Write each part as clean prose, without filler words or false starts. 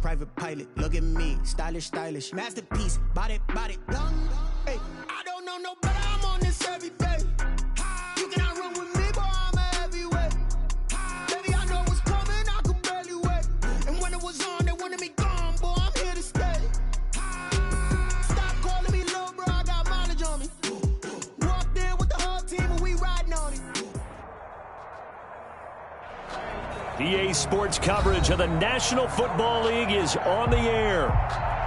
private pilot. Look at me, stylish, stylish. Masterpiece, body, body. Hey, I don't know no better, I'm on this every day. You cannot run with me, boy, I'm a heavyweight. Baby, I know what's coming, I could barely wait. And when it was on, they wanted me gone, boy, I'm here to stay. Stop calling me low, bro, I got mileage on me. Walked in with the whole team and we riding on it. EA Sports coverage of the National Football League is on the air.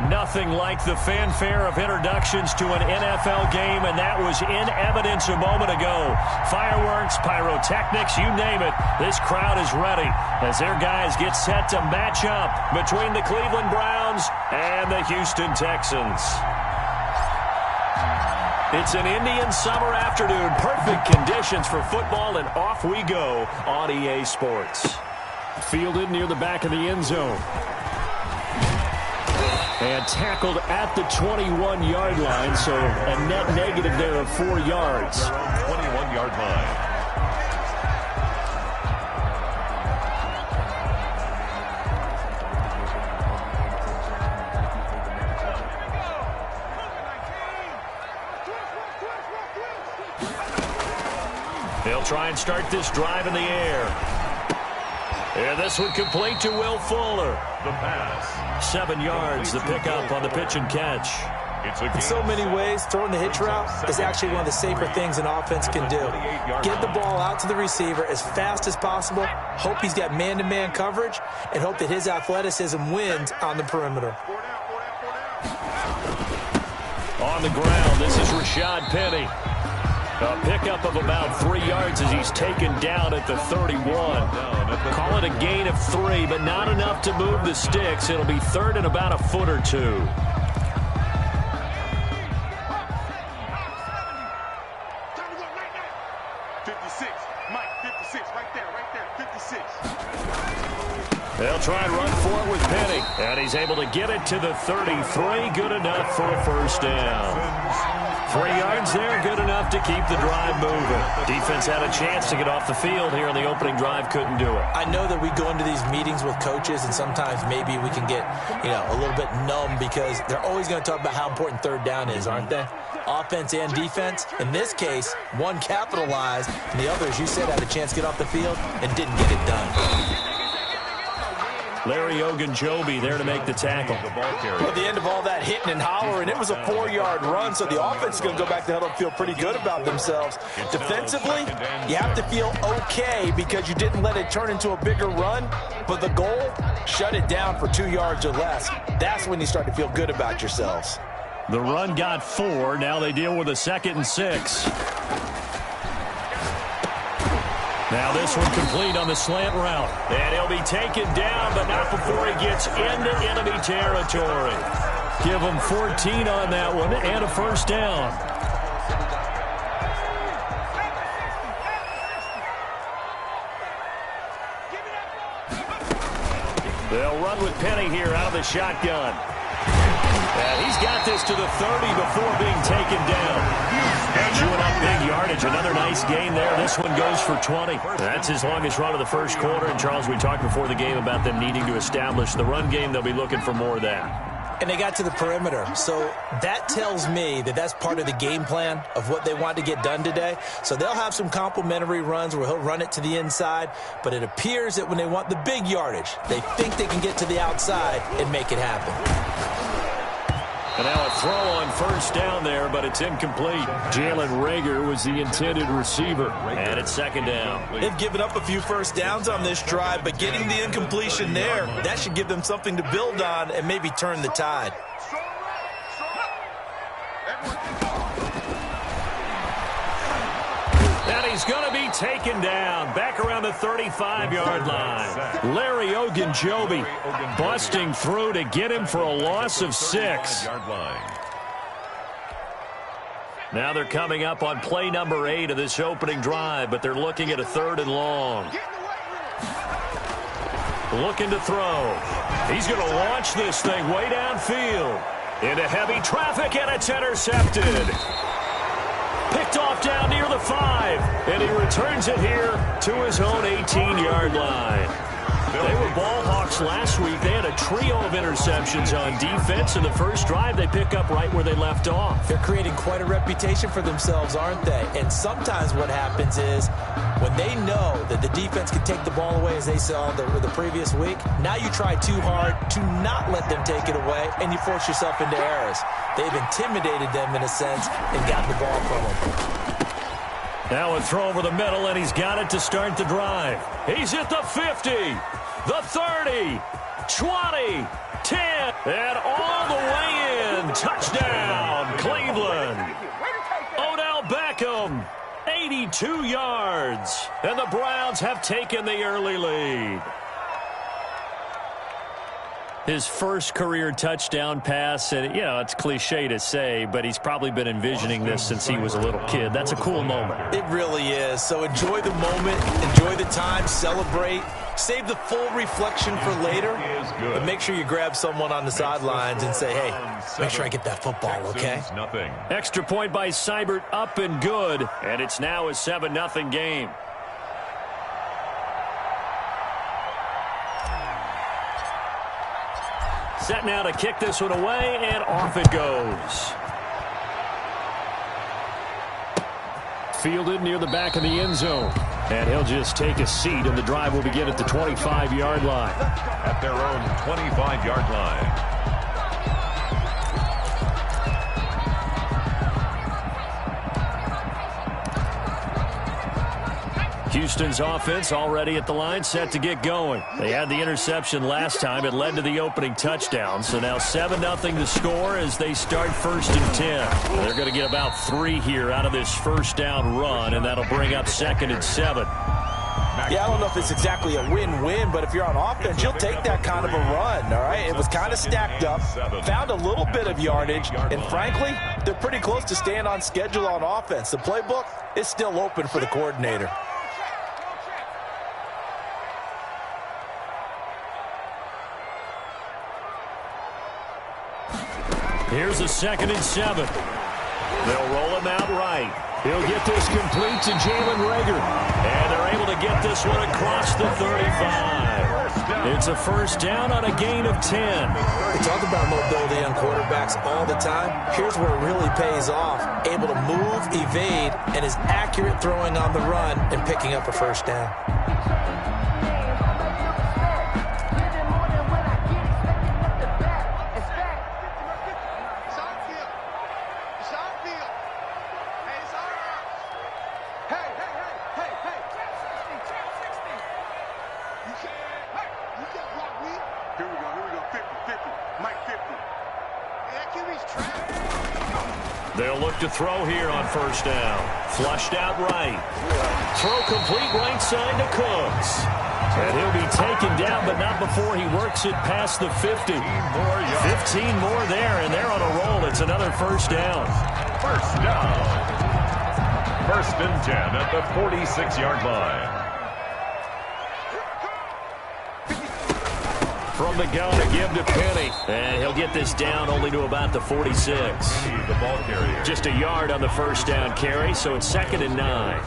Nothing like the fanfare of introductions to an NFL game, and that was in evidence a moment ago. Fireworks, pyrotechnics, you name it. This crowd is ready as their guys get set to match up between the Cleveland Browns and the Houston Texans. It's an Indian summer afternoon. Perfect conditions for football, and off we go on EA Sports. Fielded near the back of the end zone. And tackled at the 21-yard line, so a net negative there of 4 yards. 21-yard line. They'll try and start this drive in the air. And this one complete to Will Fuller. The pass. 7 yards, the pickup on the pitch and catch. In so many ways, throwing the hitch route is actually one of the safer things an offense can do. Get the ball out to the receiver as fast as possible, hope he's got man-to-man coverage, and hope that his athleticism wins on the perimeter. On the ground, this is Rashad Penny. A pickup of about 3 yards as he's taken down at the 31. Call it a gain of 3, but not enough to move the sticks. It'll be third and about a foot or two. They'll try and run for it with Penny. And he's able to get it to the 33. Good enough for a first down. 3 yards there, good enough to keep the drive moving. Defense had a chance to get off the field here in the opening drive, couldn't do it. I know that we go into these meetings with coaches, and sometimes maybe we can get, a little bit numb because they're always going to talk about how important third down is, aren't they? Offense and defense. In this case, one capitalized, and the other, as you said, had a chance to get off the field and didn't get it done. Larry Ogunjobi there to make the tackle. Well, at the end of all that hitting and hollering, it was a 4-yard run, so the offense is going to go back to huddle and feel pretty good about themselves. Defensively, you have to feel okay because you didn't let it turn into a bigger run, but the goal, shut it down for 2 yards or less. That's when you start to feel good about yourselves. The run got 4. Now they deal with a 2nd and 6. Now this one complete on the slant route. And he'll be taken down, but not before he gets into enemy territory. Give him 14 on that one and a first down. They'll run with Penny here out of the shotgun. And he's got this to the 30 before being taken down. And chewing up big yardage. Another nice gain there. This one goes for 20. That's his longest run of the first quarter. And, Charles, we talked before the game about them needing to establish the run game. They'll be looking for more of that. And they got to the perimeter. So that tells me that that's part of the game plan of what they want to get done today. So they'll have some complimentary runs where he'll run it to the inside. But it appears that when they want the big yardage, they think they can get to the outside and make it happen. And now a throw on first down there, but it's incomplete. Jalen Reagor was the intended receiver. And it's 2nd down. They've given up a few first downs on this drive, but getting the incompletion there, that should give them something to build on and maybe turn the tide. And he's going to be taken down back around the 35-yard line. Larry Ogunjobi busting through to get him for a loss of 6. Now they're coming up on play number 8 of this opening drive, but they're looking at a 3rd and long. Looking to throw. He's going to launch this thing way downfield. Into heavy traffic, and it's intercepted. Picked off down near the 5, and he returns it here to his own 18-yard line. They were ball hawks last week. They had a trio of interceptions on defense. In the first drive, they pick up right where they left off. They're creating quite a reputation for themselves, aren't they? And sometimes what happens is when they know that the defense can take the ball away, as they saw the previous week, now you try too hard to not let them take it away, and you force yourself into errors. They've intimidated them in a sense and gotten the ball from them. Now a throw over the middle, and he's got it to start the drive. He's at the 50, the 30, 20, 10, and all the way in. Touchdown, Cleveland. Odell Beckham, 82 yards, and the Browns have taken the early lead. His first career touchdown pass, and, it's cliche to say, but he's probably been envisioning this since he was a little kid. That's a cool moment. It really is. So enjoy the moment, enjoy the time, celebrate. Save the full reflection for later, but make sure you grab someone on the sidelines and say, hey, make sure I get that football, okay? Extra point by Seibert, up and good, and it's now a 7-0 game. Set now to kick this one away, and off it goes. Fielded near the back of the end zone. And he'll just take a seat, and the drive will begin at the 25-yard line. At their own 25-yard line. Houston's offense already at the line, set to get going. They had the interception last time. It led to the opening touchdown. So now 7-0 to score as they start 1st and 10. They're going to get about 3 here out of this first down run, and that'll bring up 2nd and 7. Yeah, I don't know if it's exactly a win-win, but if you're on offense, you'll take that kind of a run, all right? It was kind of stacked up, found a little bit of yardage, and frankly, they're pretty close to staying on schedule on offense. The playbook is still open for the coordinator. Here's a 2nd and 7. They'll roll him out right. He'll get this complete to Jalen Reagor. And they're able to get this one across the 35. It's a first down on a gain of 10. We talk about mobility on quarterbacks all the time. Here's where it really pays off. Able to move, evade, and is accurate throwing on the run and picking up a first down. They'll look to throw here on first down. Flushed out right. Throw complete right side to Cooks. And he'll be taken down, but not before he works it past the 50. 15 more there, and they're on a roll. It's another first down. First down. 1st and 10 at the 46-yard line. From the gun to give to Penny. And he'll get this down only to about the 46. The ball carrier. Just a yard on the first down carry, so it's 2nd and 9.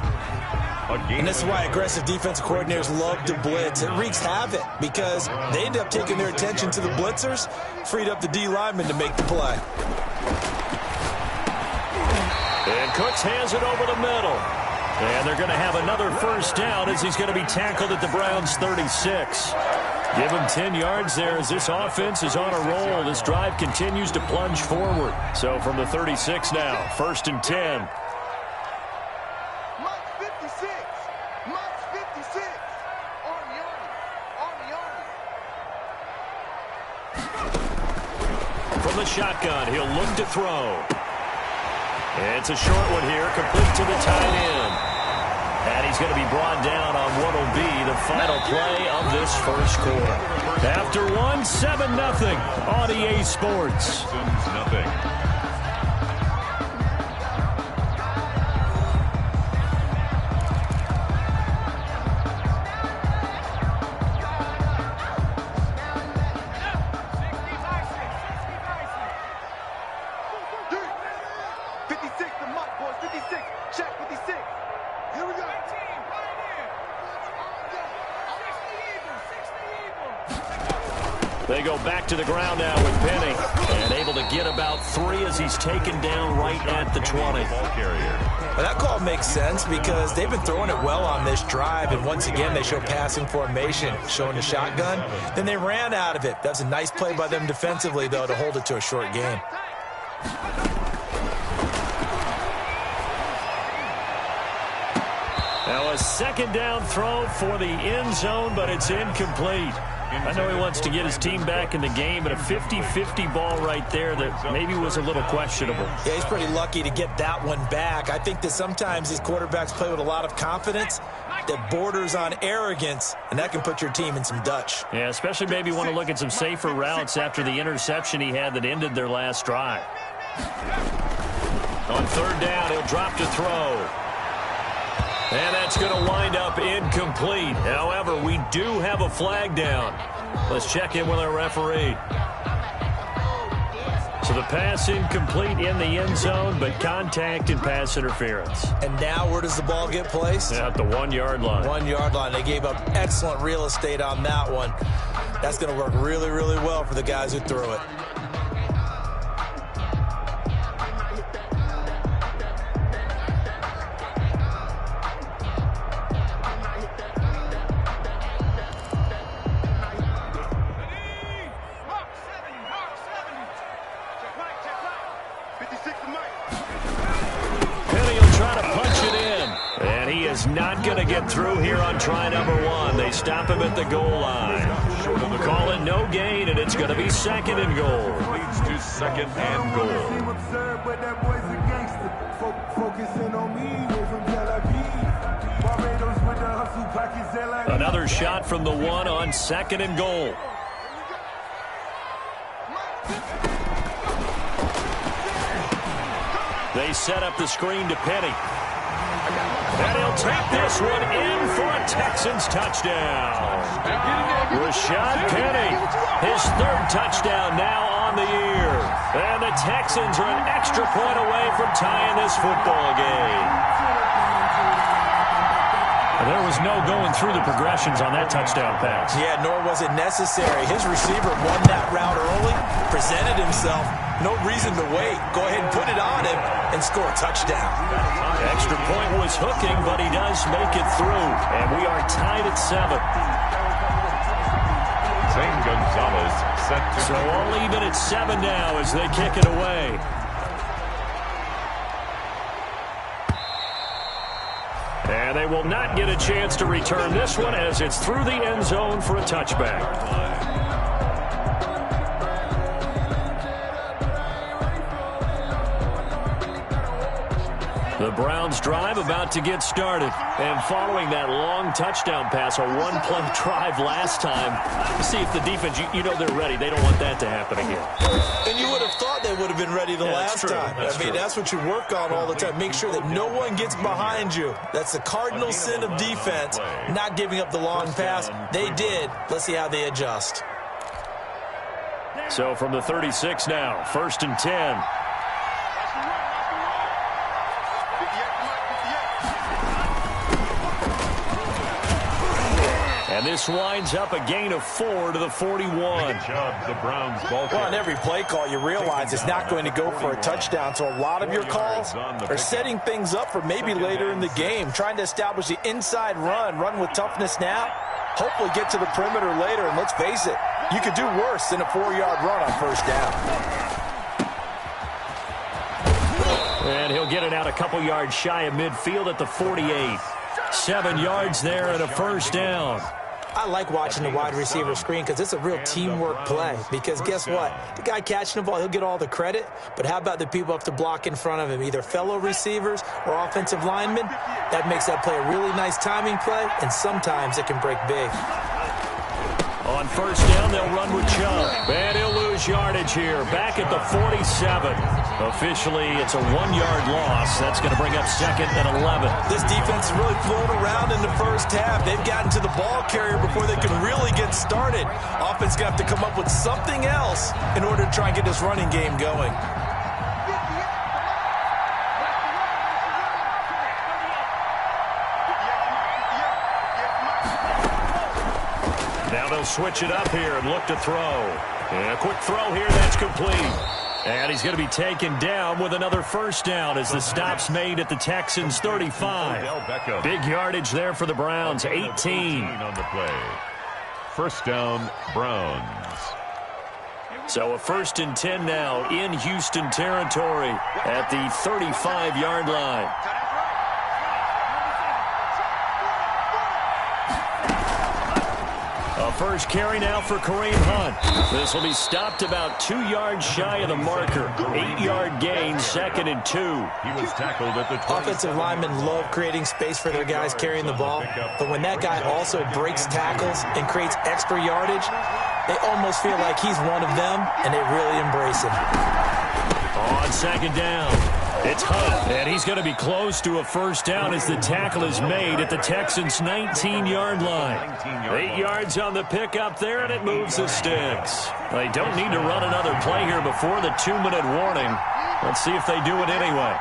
And this is why aggressive defensive coordinators love to blitz. It wreaks havoc because they end up taking their attention to the blitzers, freed up the D lineman to make the play. And Cooks hands it over the middle. And they're going to have another first down as he's going to be tackled at the Browns' 36. Give him 10 yards there as this offense is on a roll. This drive continues to plunge forward. So from the 36 now, 1st and 10. From the shotgun, he'll look to throw. It's a short one here, complete to the tight end. And he's going to be brought down on what will be the final play of this first quarter. After 7-0 on EA Sports. Nothing. They go back to the ground now with Penny. And able to get about 3 as he's taken down right at the 20. Well, that call makes sense because they've been throwing it well on this drive. And once again, they show passing formation, showing the shotgun. Then they ran out of it. That's a nice play by them defensively, though, to hold it to a short gain. Now a second down throw for the end zone, but it's incomplete. I know he wants to get his team back in the game, but a 50-50 ball right there that maybe was a little questionable. Yeah, he's pretty lucky to get that one back. I think that sometimes these quarterbacks play with a lot of confidence that borders on arrogance, and that can put your team in some Dutch. Yeah, especially maybe want to look at some safer routes after the interception he had that ended their last drive. On third down, he'll drop to throw. And that's going to wind up incomplete. However, we do have a flag down. Let's check in with our referee. So the pass incomplete in the end zone, but contact and pass interference. And now where does the ball get placed? At the 1-yard line. 1-yard line. They gave up excellent real estate on that one. That's going to work really, really well for the guys who threw it. Not going to get through here on try number 1. They stop him at the goal line. Call it no gain, and it's going to be second and goal. Leads to second and goal. Another shot from the 1 on second and goal. They set up the screen to Penny. And he'll take this one in for a Texans touchdown. Rashad Penny, his 3rd touchdown now on the year. And the Texans are an extra point away from tying this football game. There was no going through the progressions on that touchdown pass. Yeah, nor was it necessary. His receiver won that route early, presented himself. No reason to wait. Go ahead and put it on him and score a touchdown. Extra point was hooking, but he does make it through. And we are tied at 7. Zane Gonzalez set to... So all even at 7 now as they kick it away. And they will not get a chance to return this one as it's through the end zone for a touchback. The Browns drive about to get started. And following that long touchdown pass, a 1-play drive last time, see if the defense, you know they're ready. They don't want that to happen again. And you would have thought they would have been ready the last time. I mean, that's what you work on all the time. Make sure that no one gets behind you. That's the cardinal sin of defense, not giving up the long pass. They did. Let's see how they adjust. So from the 36 now, 1st and 10. And this winds up a gain of 4 to the 41. Good job, the Browns ball. Well, on every play call, you realize it's not going to go for a touchdown. So a lot of your calls are setting things up for maybe later in the game, trying to establish the inside run with toughness now, hopefully get to the perimeter later. And let's face it, you could do worse than a 4-yard run on first down. And he'll get it out a couple yards shy of midfield at the 48. 7 yards there and a first down. I like watching the wide receiver screen because it's a real teamwork play. Because guess what? The guy catching the ball, he'll get all the credit. But how about the people up to block in front of him, either fellow receivers or offensive linemen? That makes that play a really nice timing play, and sometimes it can break big. On first down, they'll run with Chubb. And he'll lose yardage here. Back at the 47. Officially, it's a 1-yard loss. That's going to bring up 2nd and 11. This defense is really flown around in the first half. They've gotten to the ball carrier before they can really get started. Offense going to have to come up with something else in order to try and get this running game going. Now he'll switch it up here and look to throw. And a quick throw here, that's complete. And he's going to be taken down with another first down as the stop's made at the Texans' 35. Big yardage there for the Browns, 18. On the play. First down, Browns. So a 1st and 10 now in Houston territory at the 35-yard line. A first carry now for Kareem Hunt. This will be stopped about 2 yards shy of the marker. 8-yard gain, 2nd and 2. He was tackled at the 20. Offensive linemen love creating space for their guys carrying the ball, but when that guy also breaks tackles and creates extra yardage, they almost feel like he's one of them, and they really embrace him. On 2nd down, it's Hunt, and he's going to be close to a first down as the tackle is made at the Texans' 19-yard line. 8 yards on the pickup there, and it moves the sticks. They don't need to run another play here before the 2-minute warning. Let's see if they do it anyway.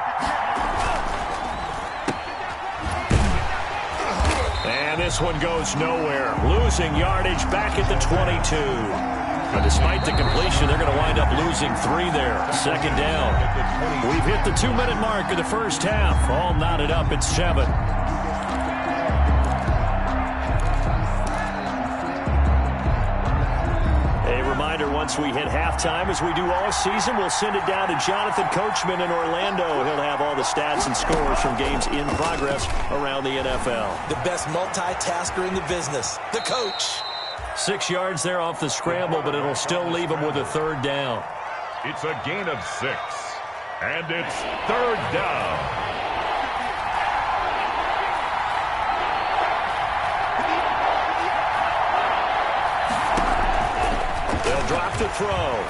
And this one goes nowhere. Losing yardage back at the 22. But despite the completion, they're going to wind up losing 3 there. 2nd down. We've hit the 2-minute mark of the first half. All knotted up at 7. A reminder, once we hit halftime, as we do all season, we'll send it down to Jonathan Coachman in Orlando. He'll have all the stats and scores from games in progress around the NFL. The best multitasker in the business, the coach. 6 yards there off the scramble, but it'll still leave him with a 3rd down. It's a gain of 6. And it's 3rd down. They'll drop the throw.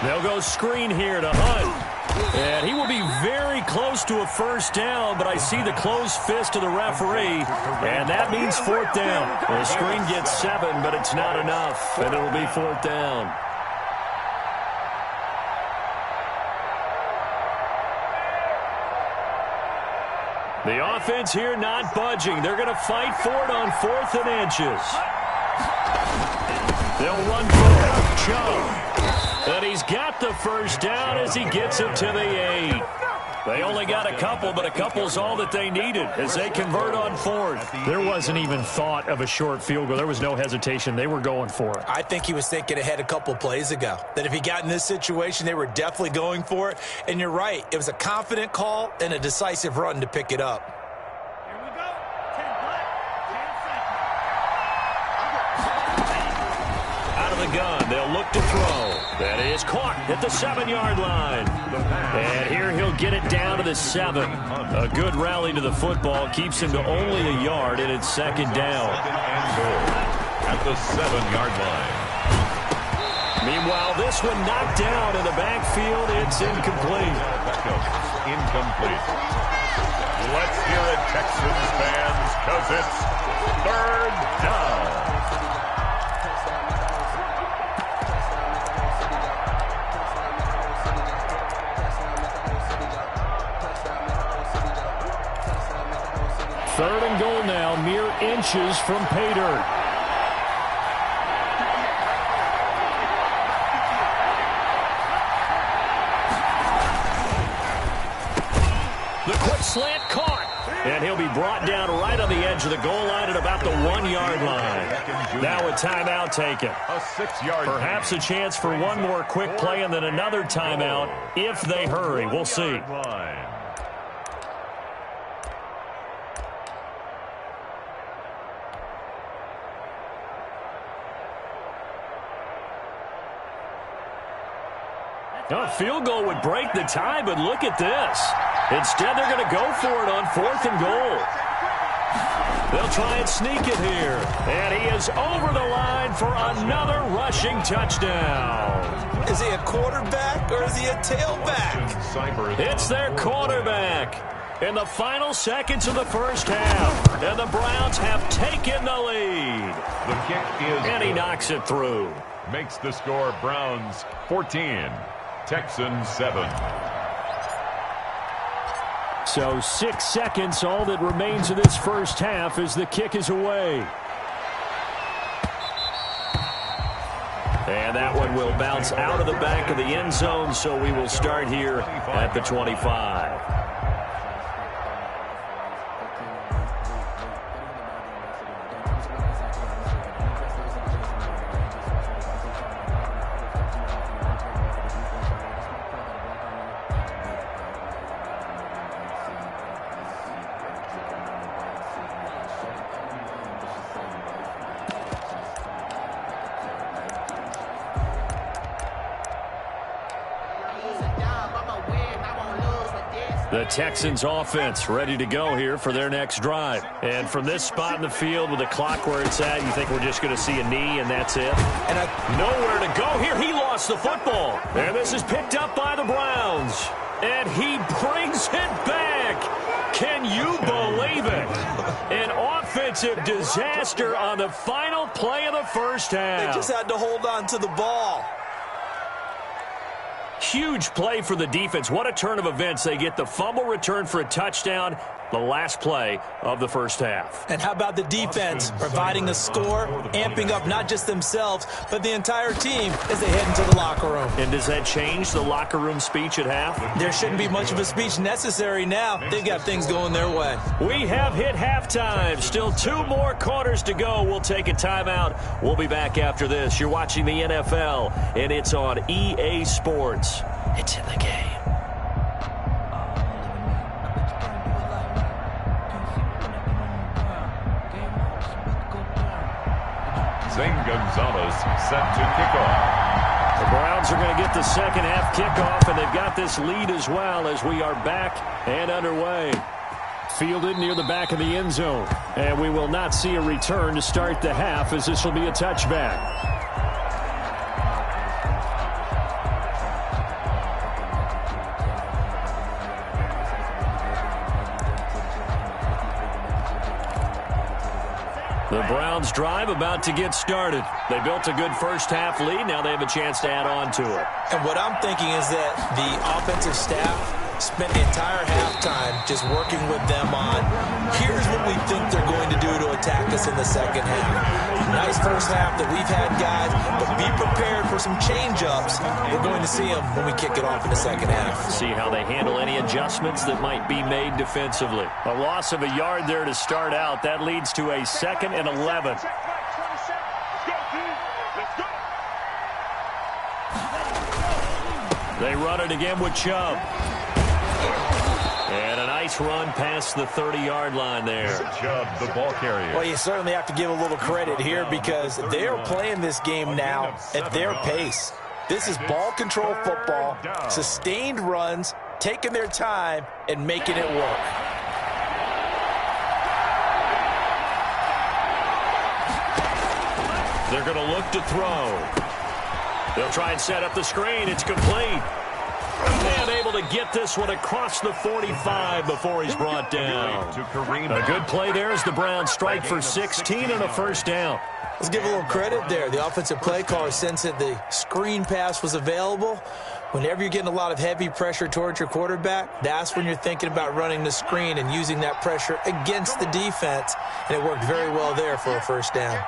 They'll go screen here to Hunt. And he will be very close to a first down, but I see the closed fist of the referee, and that means 4th down. The screen gets 7, but it's not enough, and it'll be 4th down. The offense here not budging. They're going to fight for it on 4th and inches. They'll run for it. Chubb. And he's got the first down as he gets it to the 8. They only got a couple, but a couple's all that they needed as they convert on 4th. There wasn't even thought of a short field goal. There was no hesitation. They were going for it. I think he was thinking ahead a couple plays ago, that if he got in this situation, they were definitely going for it. And you're right. It was a confident call and a decisive run to pick it up. Gun. They'll look to throw. That is caught at the 7-yard line. And here he'll get it down to the 7. A good rally to the football keeps him to only a yard, and it's 2nd down. At the 7-yard line. Meanwhile, this one knocked down in the backfield. It's incomplete. Incomplete. Let's hear it, Texans fans, because it's 3rd down. Third and goal now, mere inches from pay dirt. The quick slant caught. And he'll be brought down right on the edge of the goal line at about the 1-yard line. Now a timeout taken. A 6-yard. Perhaps a chance for one more quick play and then another timeout if they hurry. We'll see. A field goal would break the tie, but look at this. Instead, they're going to go for it on 4th and goal. They'll try and sneak it here. And he is over the line for another rushing touchdown. Is he a quarterback or is he a tailback? It's their quarterback. In the final seconds of the first half. And the Browns have taken the lead. The kick is and he knocks it through. Makes the score Browns 14. Texans 7. So 6 seconds, all that remains of this first half as the kick is away. And that one will bounce out of the back of the end zone, so we will start here at the 25. The Texans offense ready to go here for their next drive. And from this spot in the field with the clock where it's at, you think we're just going to see a knee and that's it? And nowhere to go here. He lost the football. And this is picked up by the Browns. And he brings it back. Can you believe it? An offensive disaster on the final play of the first half. They just had to hold on to the ball. Huge play for the defense. What a turn of events. They get the fumble return for a touchdown, the last play of the first half. And how about the defense providing a score, amping up not just themselves, but the entire team as they head into the locker room. And does that change the locker room speech at half? There shouldn't be much of a speech necessary now. They've got things going their way. We have hit halftime. Still 2 more quarters to go. We'll take a timeout. We'll be back after this. You're watching the NFL, and it's on EA Sports. It's in the game. Zane Gonzalez set to kick off. The Browns are going to get the second half kickoff, and they've got this lead as well as we are back and underway. Fielded near the back of the end zone, and we will not see a return to start the half as this will be a touchback. The Browns drive about to get started. They built a good first half lead. Now they have a chance to add on to it. And what I'm thinking is that the offensive staff spent the entire halftime just working with them on, here's what we think they're going to do to attack us in the second half. Nice first half that we've had, guys, but be prepared for some change-ups. We're going to see them when we kick it off in the second half. See how they handle any adjustments that might be made defensively. A loss of a yard there to start out. That leads to a 2nd and 11. They run it again with Chubb. And a nice run past the 30-yard line there. Chubb, the ball carrier. Well, you certainly have to give a little credit here because they are playing this game now at their pace. This is ball control football, sustained runs, taking their time, and making it work. They're going to look to throw. They'll try and set up the screen. It's complete. And able to get this one across the 45 before he's brought down. A good play there as the Browns strike for 16 and a first down. Let's give a little credit there. The offensive play caller sensed that the screen pass was available. Whenever you're getting a lot of heavy pressure towards your quarterback, that's when you're thinking about running the screen and using that pressure against the defense. And it worked very well there for a first down.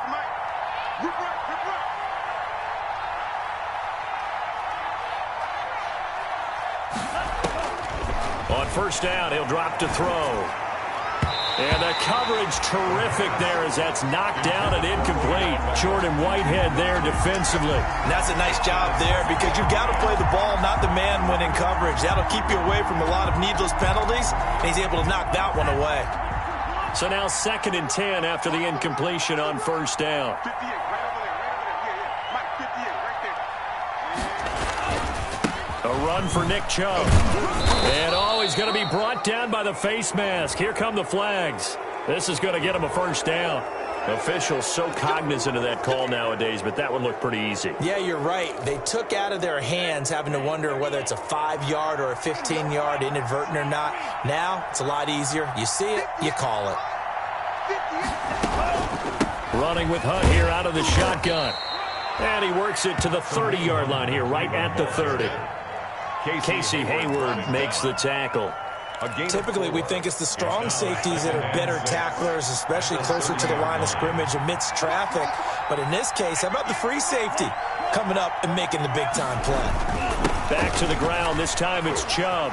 On first down, he'll drop to throw. And the coverage terrific there as that's knocked down and incomplete. Jordan Whitehead there defensively. And that's a nice job there because you've got to play the ball, not the man when in coverage. That'll keep you away from a lot of needless penalties, and he's able to knock that one away. So now 2nd and 10 after the incompletion on first down. A run for Nick Chubb. And he's going to be brought down by the face mask. Here come the flags. This is going to get him a first down. Officials so cognizant of that call nowadays, but that one looked pretty easy. Yeah, you're right. They took out of their hands having to wonder whether it's a 5-yard or a 15-yard inadvertent or not. Now, it's a lot easier. You see it, you call it. Running with Hunt here out of the shotgun. And he works it to the 30-yard line here, right at the 30. Casey Hayward makes the tackle. Typically, we think it's the strong safeties that are better tacklers, especially closer to the line of scrimmage amidst traffic. But in this case, how about the free safety? coming up and making the big-time play. Back to the ground. This time it's Chubb.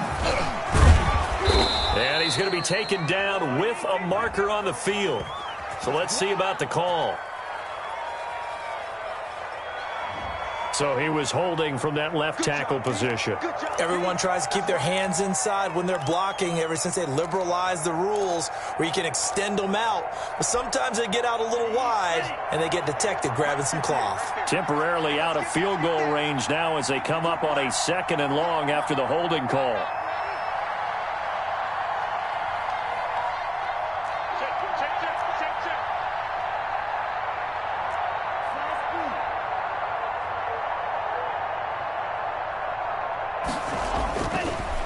And he's going to be taken down with a marker on the field. So let's see about the call. So he was holding from that left tackle position. Everyone tries to keep their hands inside when they're blocking ever since they liberalized the rules where you can extend them out. But sometimes they get out a little wide and they get detected grabbing some cloth. Temporarily out of field goal range now as they come up on a 2nd and long after the holding call.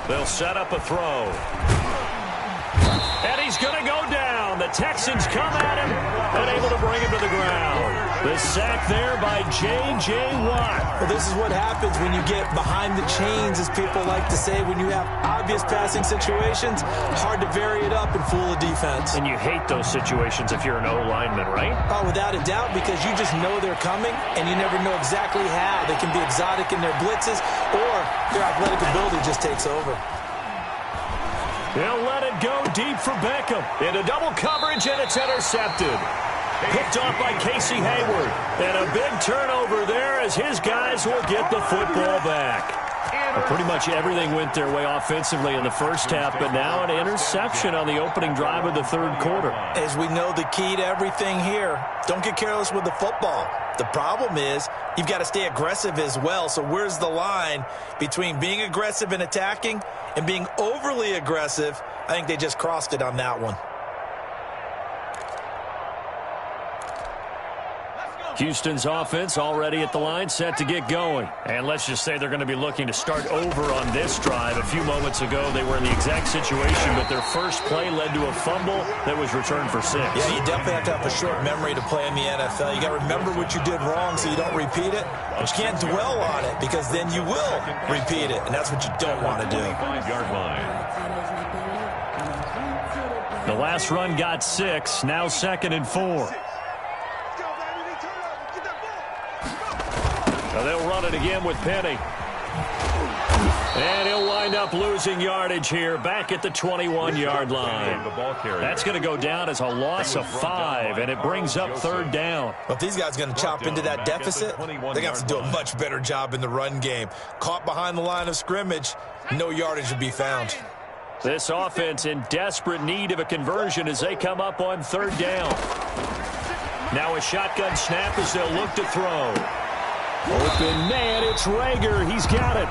They'll set up a throw. And he's going to go down. The Texans come at him, unable to bring him to the ground. The sack there by J.J. Watt. Well, this is what happens when you get behind the chains, as people like to say. When you have obvious passing situations, hard to vary it up and fool a defense. And you hate those situations if you're an O-lineman, right? Oh, without a doubt, because you just know they're coming, and you never know exactly how. They can be exotic in their blitzes, or their athletic ability just takes over. He'll let it go deep for Beckham. Into double coverage, and it's intercepted. Picked off by Casey Hayward. And a big turnover there as his guys will get the football back. Pretty much everything went their way offensively in the first half, but now an interception on the opening drive of the third quarter. As we know, the key to everything here, don't get careless with the football. The problem is you've got to stay aggressive as well. So where's the line between being aggressive and attacking and being overly aggressive? I think they just crossed it on that one. Houston's offense already at the line, set to get going. And let's just say they're going to be looking to start over on this drive. A few moments ago, they were in the exact situation, but their first play led to a fumble that was returned for 6. Yeah, you definitely have to have a short memory to play in the NFL. You got to remember what you did wrong so you don't repeat it. But you can't dwell on it because then you will repeat it, and that's what you don't want to do. 5-yard line. The last run got 6, now 2nd and 4. So they'll run it again with Penny. And he'll wind up losing yardage here back at the 21-yard line. That's going to go down as a loss of 5, and it brings up 3rd down. Well, if these guys are going to chop into that deficit, they're going to have to do a much better job in the run game. Caught behind the line of scrimmage, no yardage to be found. This offense in desperate need of a conversion as they come up on 3rd down. Now a shotgun snap as they'll look to throw. Open man, it's Rager. He's got it.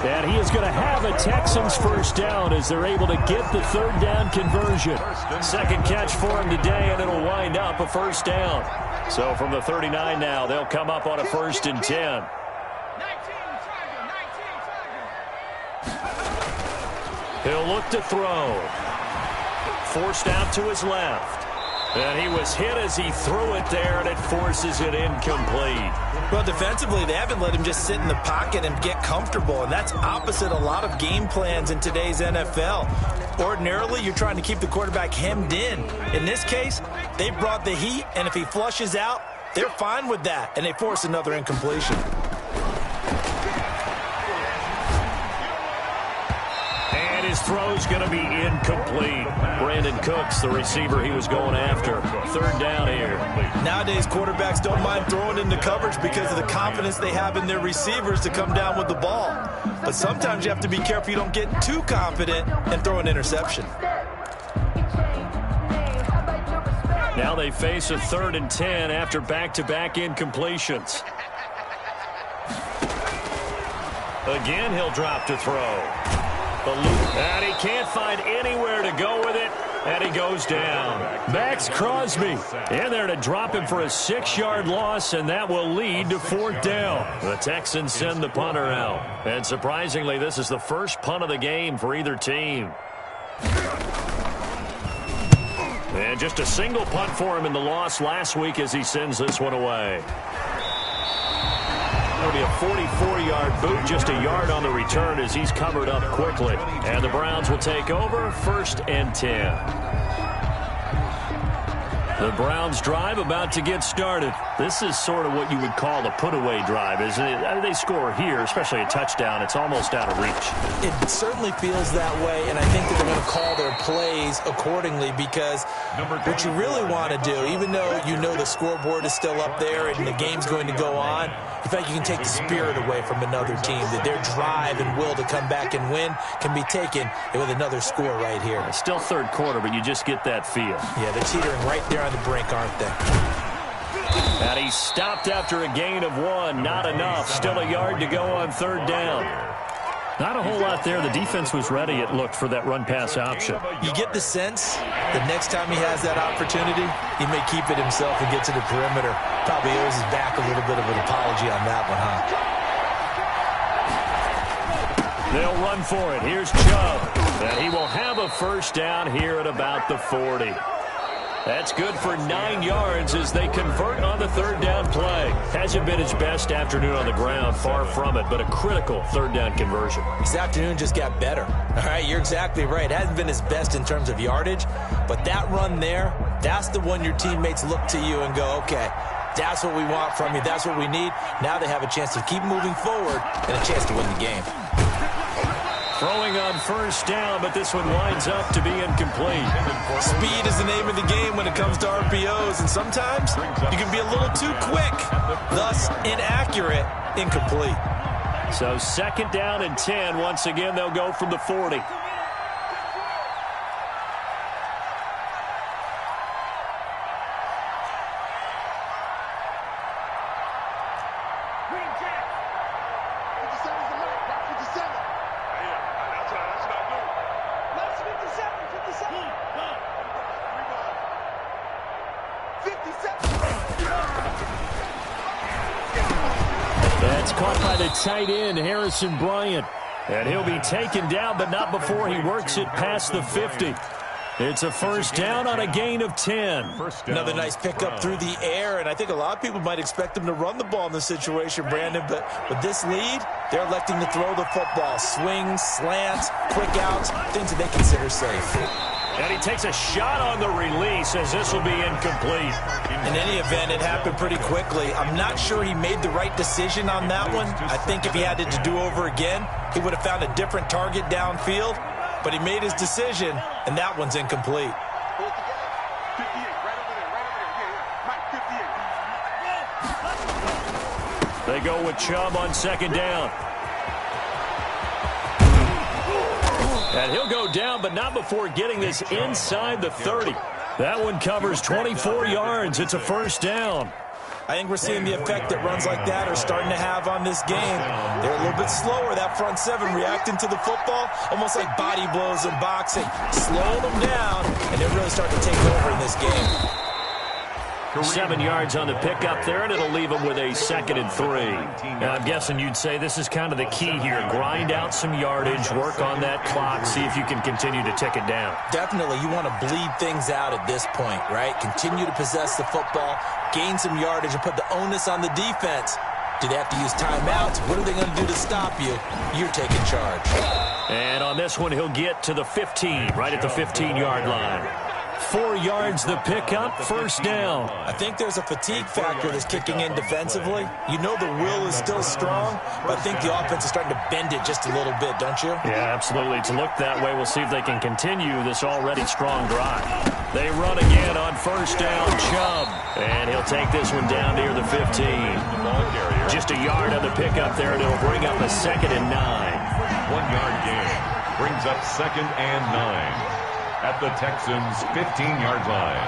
And he is going to have a Texans first down as they're able to get the 3rd down conversion. Second catch for him today, and it'll wind up a first down. So from the 39 now, they'll come up on a 1st and 10. He'll look to throw. Forced out to his left. And he was hit as he threw it there, and it forces it incomplete. Well, defensively, they haven't let him just sit in the pocket and get comfortable, and that's opposite a lot of game plans in today's NFL. Ordinarily, you're trying to keep the quarterback hemmed in. In this case, they brought the heat, and if he flushes out, they're fine with that, and they force another incompletion. And his throw's going to be incomplete. Brandon Cooks, the receiver he was going after. 3rd down here. Nowadays, quarterbacks don't mind throwing into coverage because of the confidence they have in their receivers to come down with the ball. But sometimes you have to be careful you don't get too confident and throw an interception. Now they face a 3rd and 10 after back-to-back incompletions. Again, he'll drop to throw. And he can't find anywhere to go with it, and he goes down. Max Crosby in there to drop him for a 6-yard loss, and that will lead to 4th down. The Texans send the punter out. And surprisingly, this is the first punt of the game for either team. And just a single punt for him in the loss last week as he sends this one away. That'll be a 44-yard boot, just a yard on the return as he's covered up quickly. And the Browns will take over, 1st and 10. The Browns drive about to get started. This is sort of what you would call a put-away drive, isn't it? I mean, they score here, especially a touchdown. It's almost out of reach. It certainly feels that way, and I think that they're going to call their plays accordingly because what you really want to do, even though you know the scoreboard is still up there and the game's going to go on, in fact, you can take the spirit away from another team, that their drive and will to come back and win can be taken with another score right here. Still third quarter, but you just get that feel. Yeah, they're teetering right there on the brink, aren't they? And he stopped after a gain of 1. Not enough. Still a yard to go on third down. Not a whole lot there. The defense was ready, it looked, for that run-pass option. You get the sense that next time he has that opportunity, he may keep it himself and get to the perimeter. Probably owes his back a little bit of an apology on that one, huh? They'll run for it. Here's Chubb. And he will have a first down here at about the 40. That's good for 9 yards as they convert on the third down play. Hasn't been his best afternoon on the ground, far from it, but a critical third down conversion. This afternoon just got better. All right, you're exactly right. It hasn't been his best in terms of yardage, but that run there, that's the one your teammates look to you and go, okay, that's what we want from you. That's what we need. Now they have a chance to keep moving forward and a chance to win the game. Throwing on first down, but this one winds up to be incomplete. Speed is the name of the game when it comes to RPOs, and sometimes you can be a little too quick, thus inaccurate, incomplete. So second down and 10. Once again, they'll go from the 40. That's caught by the tight end, Harrison Bryant. And he'll be taken down, but not before he works it past the 50. It's a first down on a gain of 10. Another nice pickup through the air, and I think a lot of people might expect him to run the ball in this situation, Brandon, but with this lead, they're electing to throw the football. Swings, slants, quick outs, things that they consider safe. And he takes a shot on the release as this will be incomplete. In any event, it happened pretty quickly. I'm not sure he made the right decision on that one. I think if he had it to do over again, he would have found a different target downfield. But he made his decision, and that one's incomplete. They go with Chubb on second down. And he'll go down, but not before getting this inside the 30. That one covers 24 yards. It's a first down. I think we're seeing the effect that runs like that are starting to have on this game. They're a little bit slower, that front seven, reacting to the football, almost like body blows in boxing. Slow them down, and they're really starting to take over in this game. 7 yards on the pickup there, and it'll leave them with a 2nd and 3. Now, I'm guessing you'd say this is kind of the key here. Grind out some yardage, work on that clock, see if you can continue to tick it down. Definitely. You want to bleed things out at this point, right? Continue to possess the football, gain some yardage, and put the onus on the defense. Do they have to use timeouts? What are they going to do to stop you? You're taking charge. And on this one, he'll get to the 15, right at the 15-yard line. 4 yards the pickup, first down. I think there's a fatigue factor that's kicking in defensively. You know the will is still strong, but I think the offense is starting to bend it just a little bit, don't you? Yeah, absolutely. It's looked that way. We'll see if they can continue this already strong drive. They run again on first down, Chubb. And he'll take this one down near the 15. Just a yard on the pickup there, and it'll bring up a 2nd and 9. 1 yard gain brings up 2nd and 9. At the Texans' 15-yard line.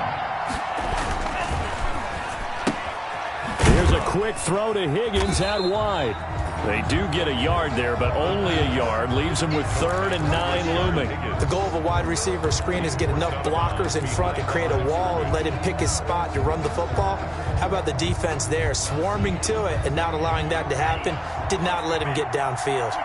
Here's a quick throw to Higgins out wide. They do get a yard there, but only a yard. Leaves them with 3rd and 9 looming. The goal of a wide receiver screen is get enough blockers in front to create a wall and let him pick his spot to run the football. How about the defense there? Swarming to it and not allowing that to happen. Did not let him get downfield.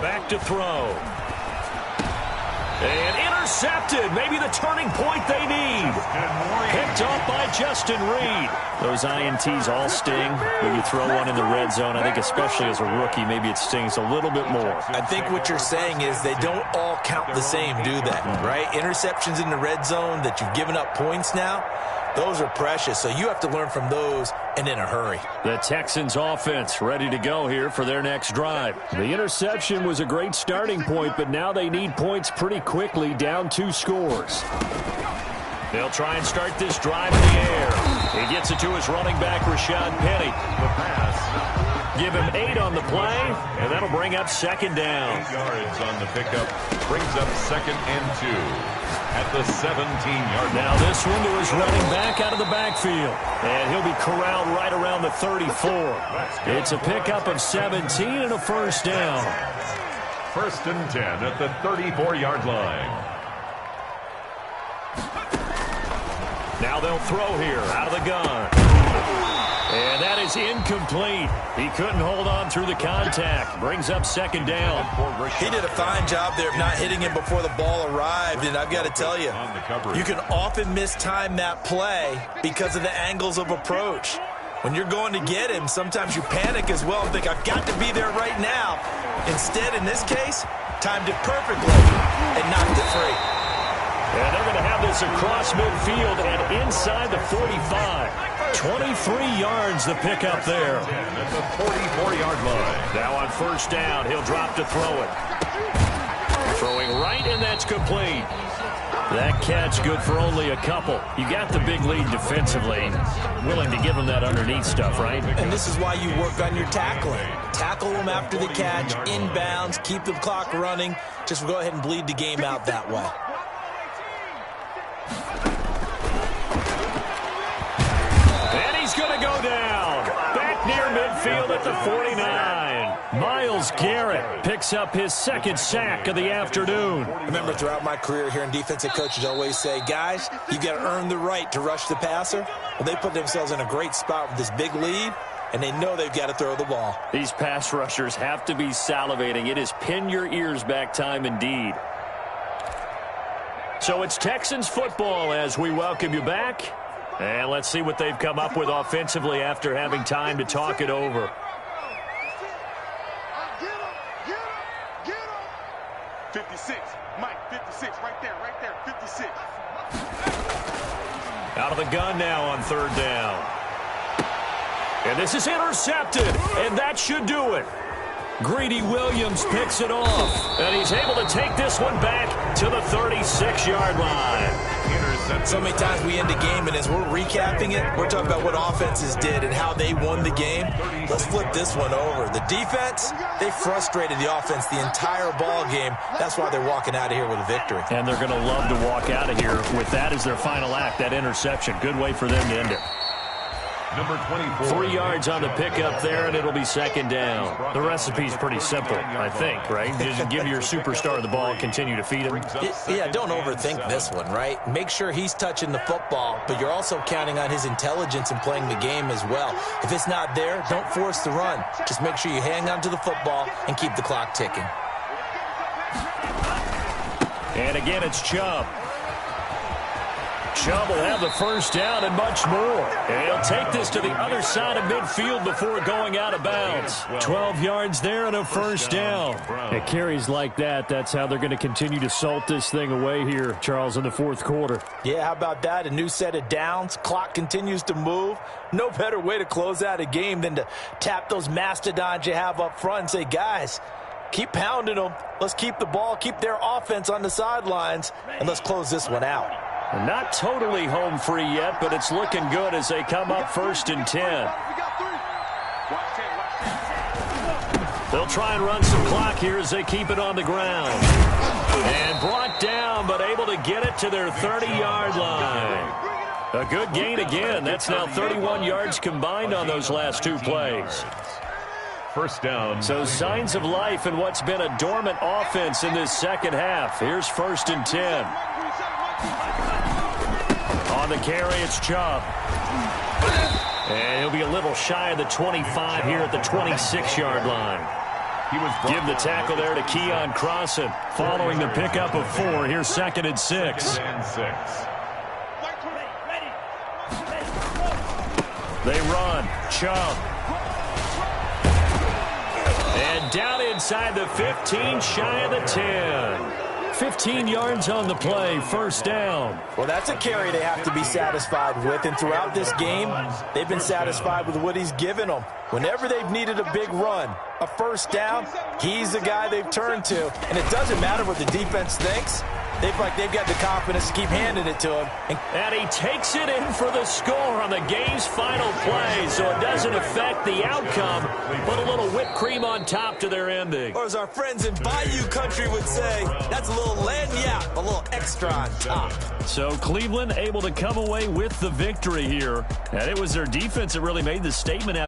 Back to throw. And intercepted. Maybe the turning point they need. Picked off by Justin Reed. Those INTs all sting. When you throw one in the red zone, I think especially as a rookie, maybe it stings a little bit more. I think what you're saying is they don't all count the same, do they? Right? Interceptions in the red zone that you've given up points now, those are precious. So you have to learn from those and in a hurry. The Texans offense ready to go here for their next drive. The interception was a great starting point, but now they need points pretty quickly, down 2 scores. They'll try and start this drive in the air. He gets it to his running back, Rashad Penny. The pass. Give him 8 on the play, and that'll bring up second down. 8 yards on the pickup. Brings up 2nd and 2 at the 17-yard line. Now this one to his running back out of the backfield. And he'll be corralled right around the 34. It's a pickup of 17 and a first down. 1st and 10 at the 34-yard line. Now they'll throw here out of the gun. And that is incomplete. He couldn't hold on through the contact. Brings up second down. He did a fine job there of not hitting him before the ball arrived. And I've got to tell you, you can often mistime that play because of the angles of approach. When you're going to get him, sometimes you panic as well and think, I've got to be there right now. Instead, in this case, timed it perfectly and knocked it free. And they're going to have this across midfield and inside the 45. 23 yards the pickup there. At the 44-yard line. Now on first down, he'll drop to throw it. Throwing right, and that's complete. That catch good for only a couple. You got the big lead defensively. Willing to give them that underneath stuff, right? And this is why you work on your tackling. Tackle them after the catch, inbounds, keep the clock running. Just go ahead and bleed the game out that way. And he's going to go down. Back near midfield at the 49. Myles Garrett picks up his 2nd sack of the afternoon. Remember, throughout my career here in defensive coaches always say, guys, you got to earn the right to rush the passer. Well, they put themselves in a great spot with this big lead, and they know they've got to throw the ball. These pass rushers have to be salivating. It is pin your ears back time indeed. So it's Texans football as we welcome you back. And let's see what they've come up with offensively after having time to talk it over. Get him. 56. Mike, 56. Right there. 56. Out of the gun now on third down. And this is intercepted, and that should do it. Greedy Williams picks it off, and he's able to take this one back to the 36-yard line. So many times we end a game, and as we're recapping it, we're talking about what offenses did and how they won the game. Let's flip this one over. The defense, they frustrated the offense the entire ball game. That's why they're walking out of here with a victory. And they're going to love to walk out of here with that as their final act, that interception. Good way for them to end it. Number 24. 3 yards on the pickup there, and it'll be second down. The recipe's pretty simple, I think, right? Just give your superstar the ball and continue to feed him. Yeah, don't overthink this one, right? Make sure he's touching the football, but you're also counting on his intelligence in playing the game as well. If it's not there, don't force the run. Just make sure you hang on to the football and keep the clock ticking. And again, it's Chubb. Chubb will have the first down and much more. And he'll take this to the other side of midfield before going out of bounds. 12 yards there and a first down. It carries like that. That's how they're going to continue to salt this thing away here, Charles, in the fourth quarter. Yeah, how about that? A new set of downs. Clock continues to move. No better way to close out a game than to tap those mastodons you have up front and say, guys, keep pounding them. Let's keep the ball, keep their offense on the sidelines, and let's close this one out. Not totally home free yet, but it's looking good as they come up 1st and 10. They'll try and run some clock here as they keep it on the ground. And brought down, but able to get it to their 30-yard line. A good gain again. That's now 31 yards combined on those last 2 plays. First down. So signs of life in what's been a dormant offense in this second half. Here's 1st and 10. On the carry, it's Chubb. And he'll be a little shy of the 25 here at the 26-yard line. Give the tackle there to Keon Crossan. Following the pickup of 4, here's 2nd and 6. They run. Chubb. And down inside the 15, shy of the 10. 15 yards on the play, 1st down. Well, that's a carry they have to be satisfied with, and throughout this game, they've been satisfied with what he's given them. Whenever they've needed a big run, a 1st down, he's the guy they've turned to. And it doesn't matter what the defense thinks. They've got the confidence to keep handing it to him. And he takes it in for the score on the game's final play, so it doesn't affect the outcome. Put a little whipped cream on top to their ending. Or as our friends in Bayou Country would say, that's a little lagniappe, a little extra on top. So Cleveland able to come away with the victory here. And it was their defense that really made the statement out.